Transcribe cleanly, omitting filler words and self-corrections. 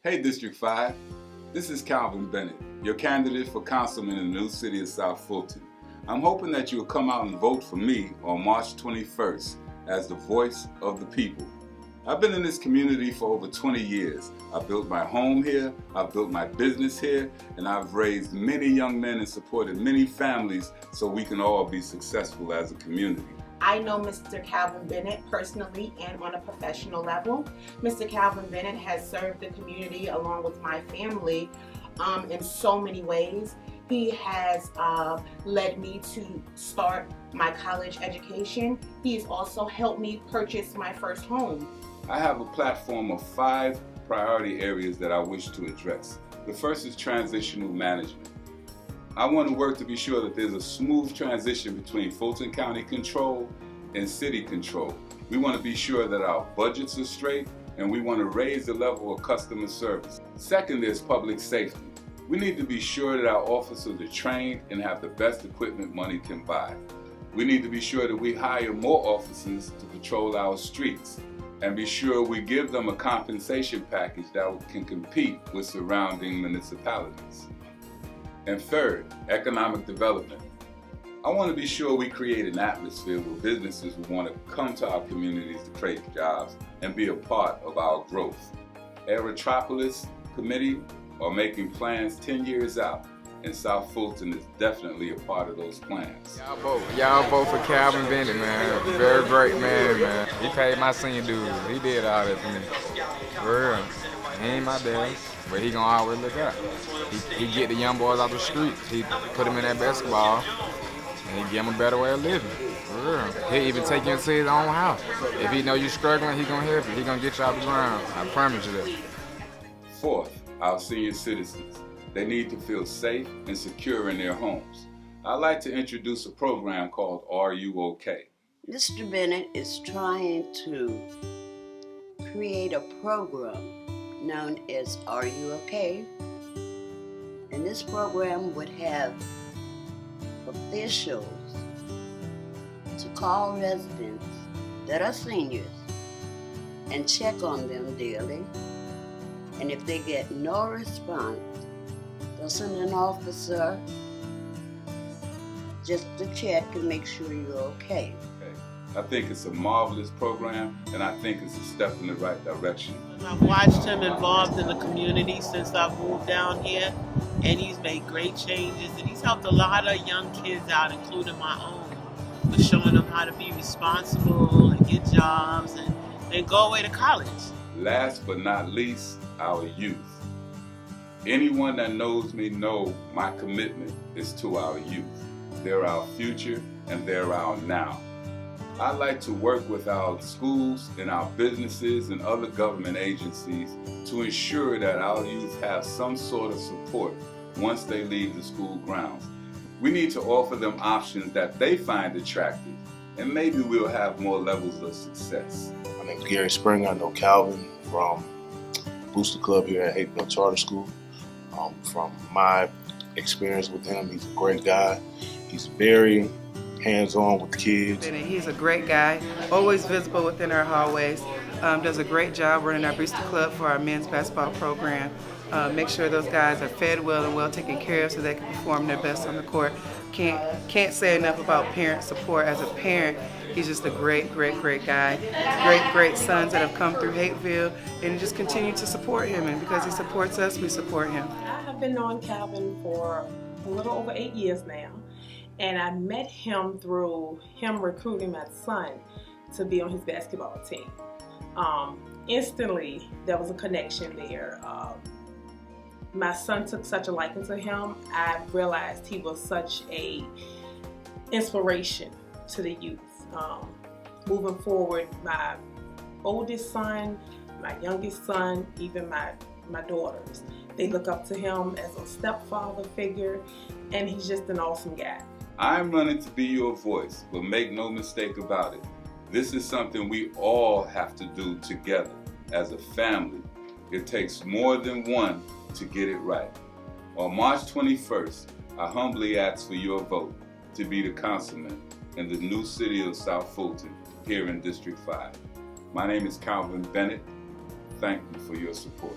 Hey District 5, this is Calvin Bennett, your candidate for councilman in the new city of South Fulton. I'm hoping that you will come out and vote for me on March 21st as the voice of the people. I've been in this community for over 20 years. I've built my home here, I've built my business here, and I've raised many young men and supported many families so we can all be successful as a community. I know Mr. Calvin Bennett personally and on a professional level. Mr. Calvin Bennett has served the community along with my family in so many ways. He has led me to start my college education. He has also helped me purchase my first home. I have a platform of 5 priority areas that I wish to address. The first is transitional management. I want to work to be sure that there's a smooth transition between Fulton County control and city control. We want to be sure that our budgets are straight, and we want to raise the level of customer service. Second is public safety. We need to be sure that our officers are trained and have the best equipment money can buy. We need to be sure that we hire more officers to patrol our streets, and be sure we give them a compensation package that can compete with surrounding municipalities. And third, economic development. I want to be sure we create an atmosphere where businesses will want to come to our communities to create jobs and be a part of our growth. Aerotropolis Committee are making plans 10 years out, and South Fulton is definitely a part of those plans. Y'all vote for Calvin Bennett, man. Very great man. He paid my senior dues. He did all that for me. For real. He ain't my dad, but he gonna always look out. He get the young boys out the streets. He put them in that basketball, and he give them a better way of living. For real. He'll even take you into his own house. If he know you struggling, he gonna help you. He gonna get you off the ground. I promise you that. Fourth, our senior citizens. They need to feel safe and secure in their homes. I'd like to introduce a program called Are You OK? Mr. Bennett is trying to create a program known as Are You OK? And this program would have officials to call residents that are seniors and check on them daily. And if they get no response, they'll send an officer just to check and make sure you're okay. I think it's a marvelous program, and I think it's a step in the right direction. I've watched him involved in the community since I've moved down here, and he's made great changes, and he's helped a lot of young kids out, including my own, with showing them how to be responsible and get jobs and go away to college. Last but not least, our youth. Anyone that knows me know my commitment is to our youth. They're our future and they're our now. I like to work with our schools and our businesses and other government agencies to ensure that our youth have some sort of support once they leave the school grounds. We need to offer them options that they find attractive, and maybe we'll have more levels of success. My name is Gary Springer. I know Calvin from Booster Club here at Haydenville Charter School. From my experience with him, he's a great guy. He's very hands-on with kids. He's a great guy, always visible within our hallways. Does a great job running our Booster Club for our men's basketball program. Make sure those guys are fed well and well taken care of so they can perform their best on the court. Can't say enough about parent support. As a parent, he's just a great guy. Great sons that have come through Hateville, and just continue to support him. And because he supports us, we support him. I have been knowing Calvin for a little over 8 years now, and I met him through him recruiting my son to be on his basketball team. Instantly, there was a connection there. My son took such a liking to him. I realized he was such a inspiration to the youth. Moving forward, my oldest son, my youngest son, even my daughters, they look up to him as a stepfather figure, and he's just an awesome guy. I'm running to be your voice, but make no mistake about it. This is something we all have to do together as a family. It takes more than one to get it right. On March 21st, I humbly ask for your vote to be the councilman in the new city of South Fulton here in District 5. My name is Calvin Bennett. Thank you for your support.